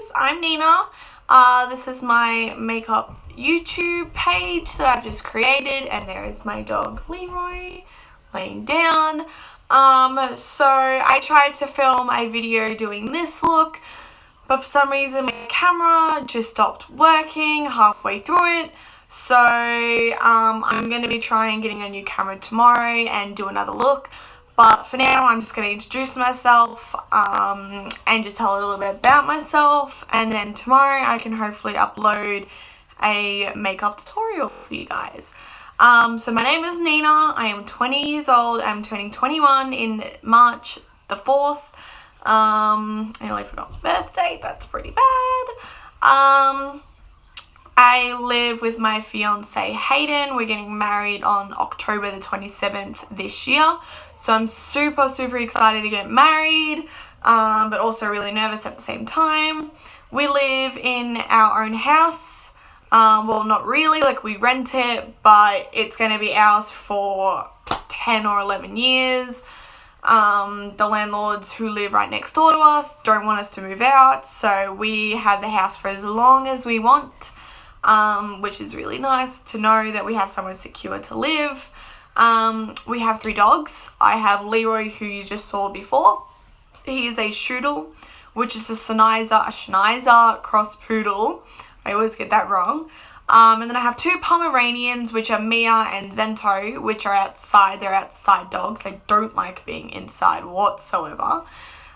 guys, I'm Nina. This is my makeup YouTube page that I've just created, and there is my dog Leroy laying down. So I tried to film a video doing this look, but for some reason my camera just stopped working halfway through it. So I'm going to be trying getting a new camera tomorrow and do another look. But for now, I'm just going to introduce myself and just tell a little bit about myself. And then tomorrow I can hopefully upload a makeup tutorial for you guys. So my name is Nina. I am 20 years old. I'm turning 21 in March the 4th. I nearly forgot my birthday. That's pretty bad. I live with my fiance Hayden. We're getting married on October the 27th this year. So I'm super excited to get married, but also really nervous at the same time. We live in our own house. Well, not really, like we rent it, but it's going to be ours for 10 or 11 years. The landlords who live right next door to us don't want us to move out, so we have the house for as long as we want, which is really nice to know that we have somewhere secure to live. We have 3 dogs. I have Leroy, who you just saw before. He is a Shoodle, which is a Schneider cross poodle. I always get that wrong. And then I have 2 Pomeranians, which are Mia and Zento, which are outside. They're outside dogs. They don't like being inside whatsoever.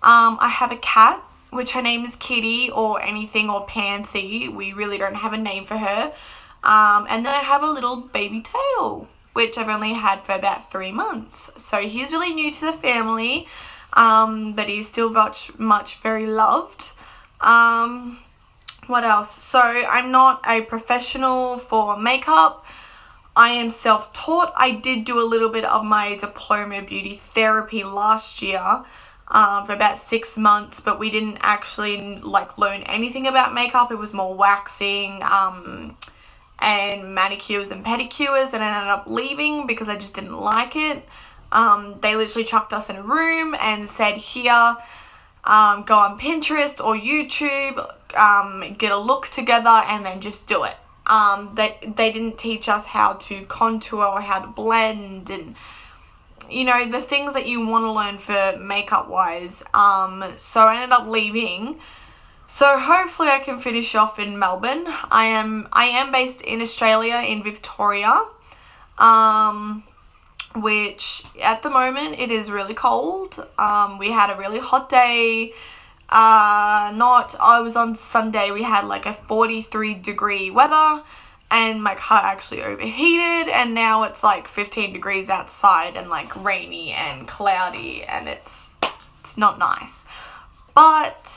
I have a cat, which her name is Kitty or anything or Panthy. We really don't have a name for her. And then I have a little baby turtle, which I've only had for about 3 months. So he's really new to the family, but he's still much very loved. What else? So I'm not a professional for makeup. I am self-taught. I did do a little bit of my diploma beauty therapy last year for about 6 months, but we didn't actually learn anything about makeup. It was more waxing, and manicures and pedicures, and I ended up leaving because I just didn't like it. They literally chucked us in a room and said, here, go on Pinterest or YouTube, get a look together and then just do it. They didn't teach us how to contour or how to blend and, you know, the things that you want to learn for makeup wise. So I ended up leaving. So hopefully I can finish off in Melbourne. I am based in Australia, in Victoria, which at the moment it is really cold. We had a really hot day. I was on Sunday, we had like a 43-degree weather and my car actually overheated, and now it's like 15 degrees outside and like rainy and cloudy, and it's not nice. But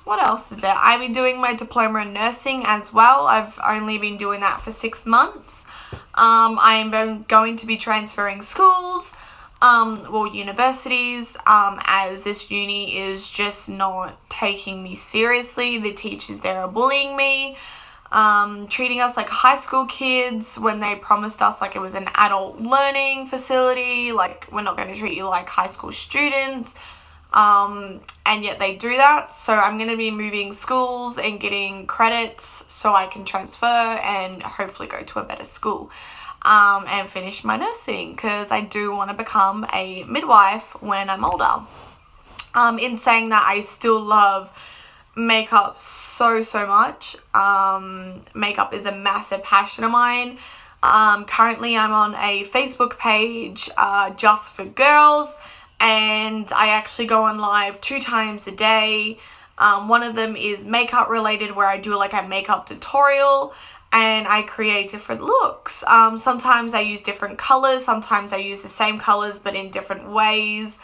what else is there? I've been doing my diploma in nursing as well. I've only been doing that for 6 months. I am going to be transferring schools, universities, as this uni is just not taking me seriously. The teachers there are bullying me, treating us like high school kids when they promised us like it was an adult learning facility, like we're not going to treat you like high school students. And yet they do that. So I'm going to be moving schools and getting credits so I can transfer and hopefully go to a better school, and finish my nursing, because I do want to become a midwife when I'm older. In saying that, I still love makeup so much. Makeup is a massive passion of mine. Currently I'm on a Facebook page just for girls, and I actually go on live 2 times a day. One of them is makeup related, where I do like a makeup tutorial and I create different looks. Sometimes I use different colors, sometimes I use the same colors but in different ways.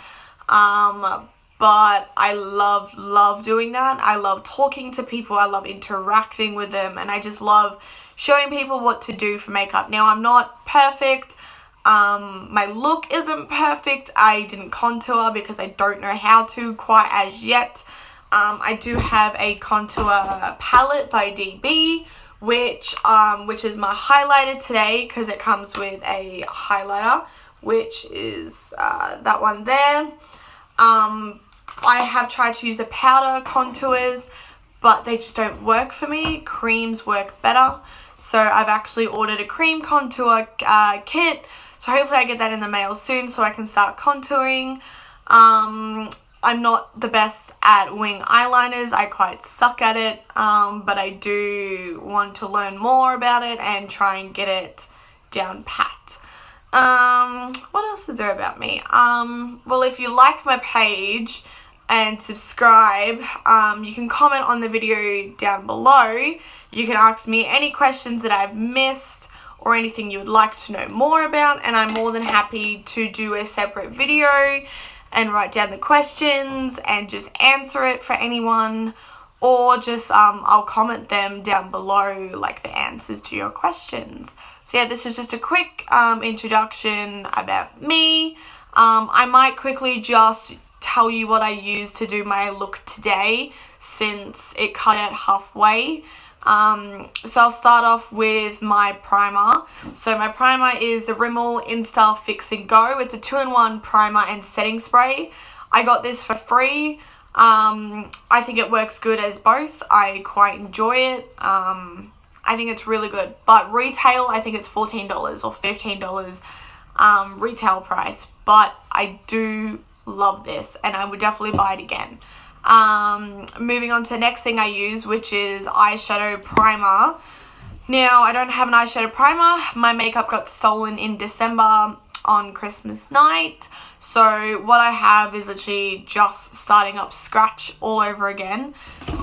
But I love doing that. I love talking to people, I love interacting with them, and I just love showing people what to do for makeup. Now, I'm not perfect. My look isn't perfect. I didn't contour because I don't know how to quite as yet. I do have a contour palette by DB, which is my highlighter today, because it comes with a highlighter, which is that one there. I have tried to use the powder contours, but they just don't work for me. Creams work better. So I've actually ordered a cream contour kit. So hopefully I get that in the mail soon so I can start contouring. I'm not the best at wing eyeliners. I quite suck at it, but I do want to learn more about it and try and get it down pat. What else is there about me? Well, if you like my page and subscribe, you can comment on the video down below. You can ask me any questions that I've missed or anything you would like to know more about, and I'm more than happy to do a separate video and write down the questions and just answer it for anyone, or just I'll comment them down below, like the answers to your questions. So yeah, this is just a quick introduction about me. I might quickly just tell you what I used to do my look today, since it cut out halfway. So I'll start off with my primer. So my primer is the Rimmel Insta Fix and Go. It's a 2-in-1 primer and setting spray. I got this for free. I think it works good as both. I quite enjoy it. I think it's really good. But retail, I think it's $14 or $15 retail price. But I do love this and I would definitely buy it again. Moving on to the next thing I use, which is eyeshadow primer. Now, I don't have an eyeshadow primer. My makeup got stolen in December on Christmas night. So what I have is literally just starting up scratch all over again.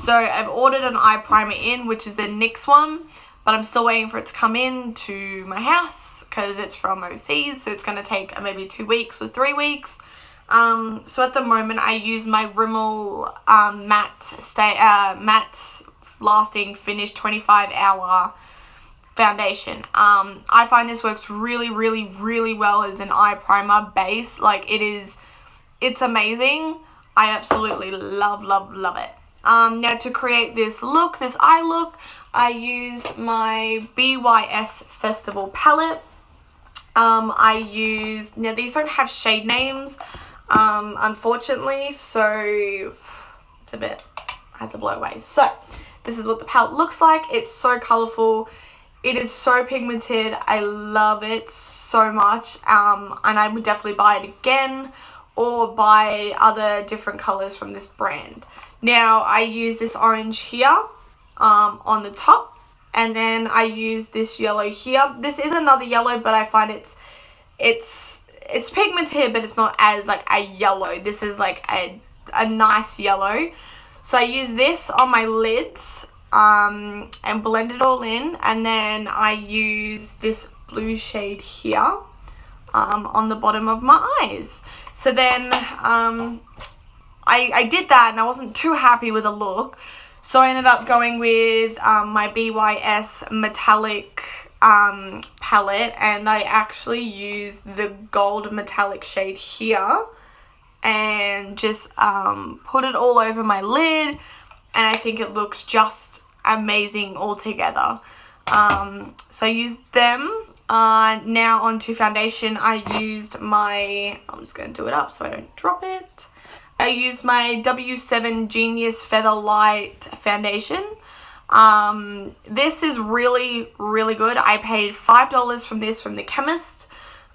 So I've ordered an eye primer in, which is the NYX one, but I'm still waiting for it to come in to my house because it's from overseas. So it's going to take maybe 2 weeks or 3 weeks. So at the moment I use my Rimmel matte lasting finish 25-hour foundation. I find this works really well as an eye primer base. Like it's amazing. I absolutely love it. Now to create this look, this eye look, I used my BYS Festival palette. Now these don't have shade names, unfortunately, so it's a bit, I had to blow away. So this is what the palette looks like. It's so colorful. It is so pigmented. I love it so much, and I would definitely buy it again or buy other different colors from this brand. Now I use this orange here on the top, and then I use this yellow here. This is another yellow, but I find it's pigmented, but it's not as like a yellow. This is like a nice yellow. So I use this on my lids and blend it all in, and then I use this blue shade here on the bottom of my eyes. So then I did that and I wasn't too happy with the look, so I ended up going with my BYS metallic palette, and I actually used the gold metallic shade here and just put it all over my lid, and I think it looks just amazing all together. So I used them. Now onto foundation. I used my, I'm just going to do it up so I don't drop it. I used my W7 Genius Feather Light foundation. This is really good. I paid $5 from this from the chemist.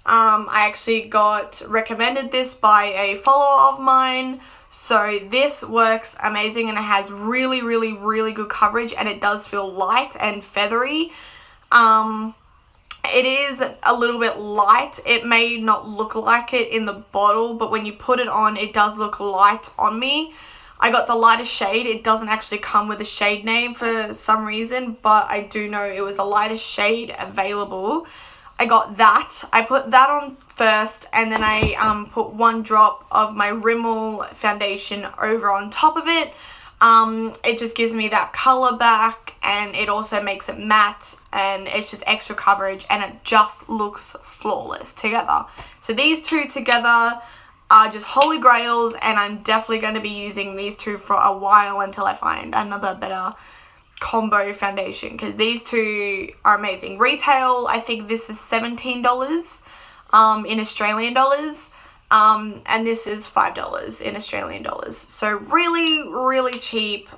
I actually got recommended this by a follower of mine. So this works amazing, and it has really good coverage, and it does feel light and feathery. It is a little bit light. It may not look like it in the bottle, but when you put it on, it does look light on me. I got the lightest shade. It doesn't actually come with a shade name for some reason, but I do know it was the lightest shade available. I got that. I put that on first, and then I put 1 drop of my Rimmel foundation over on top of it. It just gives me that color back, and it also makes it matte, and it's just extra coverage, and it just looks flawless together. So these two together are just holy grails, and I'm definitely going to be using these two for a while until I find another better combo foundation, because these two are amazing. Retail, I think this is $17 in Australian dollars. And this is $5 in Australian dollars. So really cheap.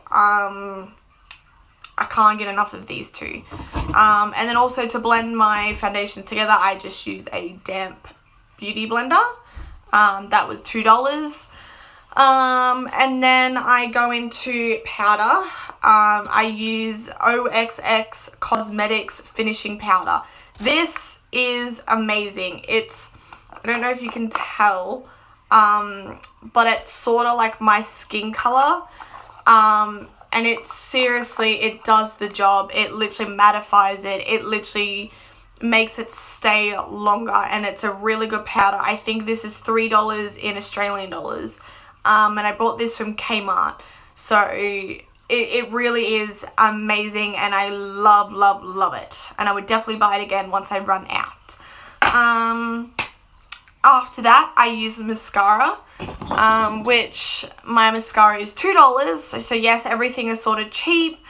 I can't get enough of these two. And then also to blend my foundations together, I just use a damp beauty blender. That was $2. And then I go into powder. I use OXX Cosmetics finishing powder. This is amazing. It's, I don't know if you can tell, but it's sort of like my skin color. And it seriously, it does the job. It literally mattifies it. It literally makes it stay longer, and it's a really good powder. I think this is $3 in Australian dollars. And I bought this from Kmart. So it really is amazing, and I love, love, love it. And I would definitely buy it again once I run out. After that, I use mascara, which my mascara is $2. So yes, everything is sort of cheap,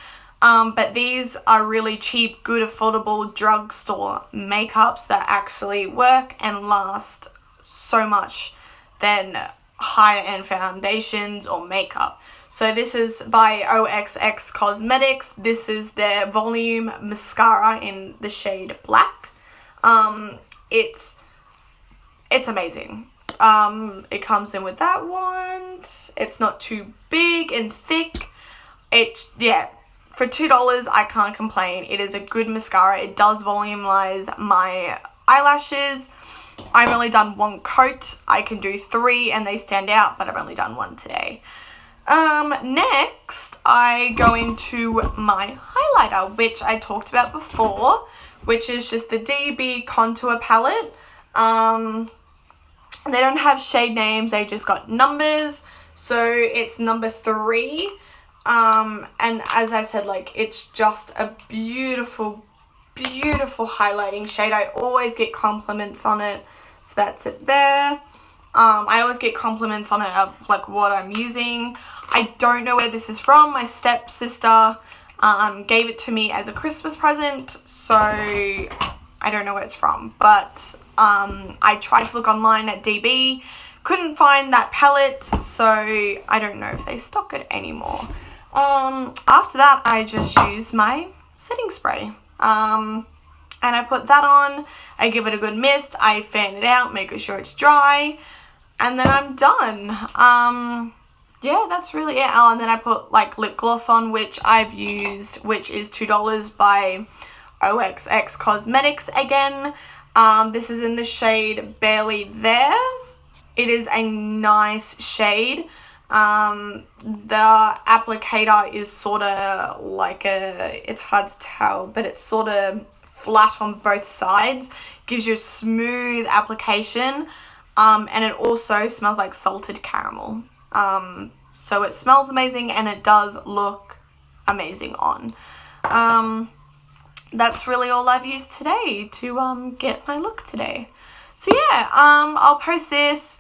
but these are really cheap, good, affordable drugstore makeups that actually work and last so much than higher end foundations or makeup. So this is by OXX Cosmetics. This is their volume mascara in the shade black. It's amazing. It comes in with that one. It's not too big and thick. Yeah, for $2 I can't complain. It is a good mascara. It does volumize my eyelashes. I've only done one coat. I can do 3 and they stand out, but I've only done 1 today. Next I go into my highlighter, which I talked about before, which is just the DB contour palette. They don't have shade names, they just got numbers. So it's number 3. And as I said, like, it's just a beautiful, beautiful highlighting shade. I always get compliments on it. So that's it there. I always get compliments on it of like what I'm using. I don't know where this is from. My stepsister gave it to me as a Christmas present, so I don't know where it's from. But I tried to look online at DB, couldn't find that palette, so I don't know if they stock it anymore. After that, I just use my setting spray. And I put that on, I give it a good mist, I fan it out, making sure it's dry, and then I'm done. Yeah, that's really it. Oh, and then I put like lip gloss on, which I've used, which is $2 by OXX Cosmetics again. This is in the shade Barley there. It is a nice shade. The applicator is sort of like it's hard to tell, but it's sort of flat on both sides. Gives you a smooth application. And it also smells like salted caramel. So it smells amazing and it does look amazing on. That's really all I've used today to get my look today. So yeah, I'll post this.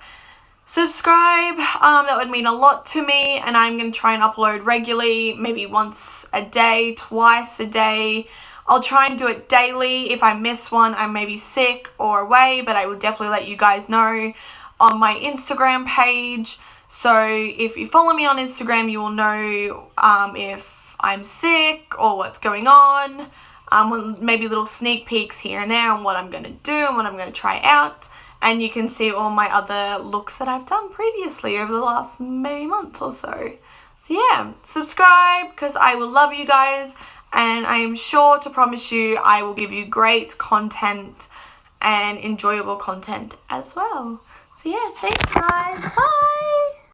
Subscribe, that would mean a lot to me, and I'm going to try and upload regularly, maybe once a day, twice a day. I'll try and do it daily. If I miss one, I may be sick or away, but I will definitely let you guys know on my Instagram page. So if you follow me on Instagram, you will know if I'm sick or what's going on. Maybe little sneak peeks here and there on what I'm going to do and what I'm going to try out. And you can see all my other looks that I've done previously over the last maybe month or so. So yeah, subscribe because I will love you guys. And I am sure to promise you I will give you great content and enjoyable content as well. So yeah, thanks guys. Bye.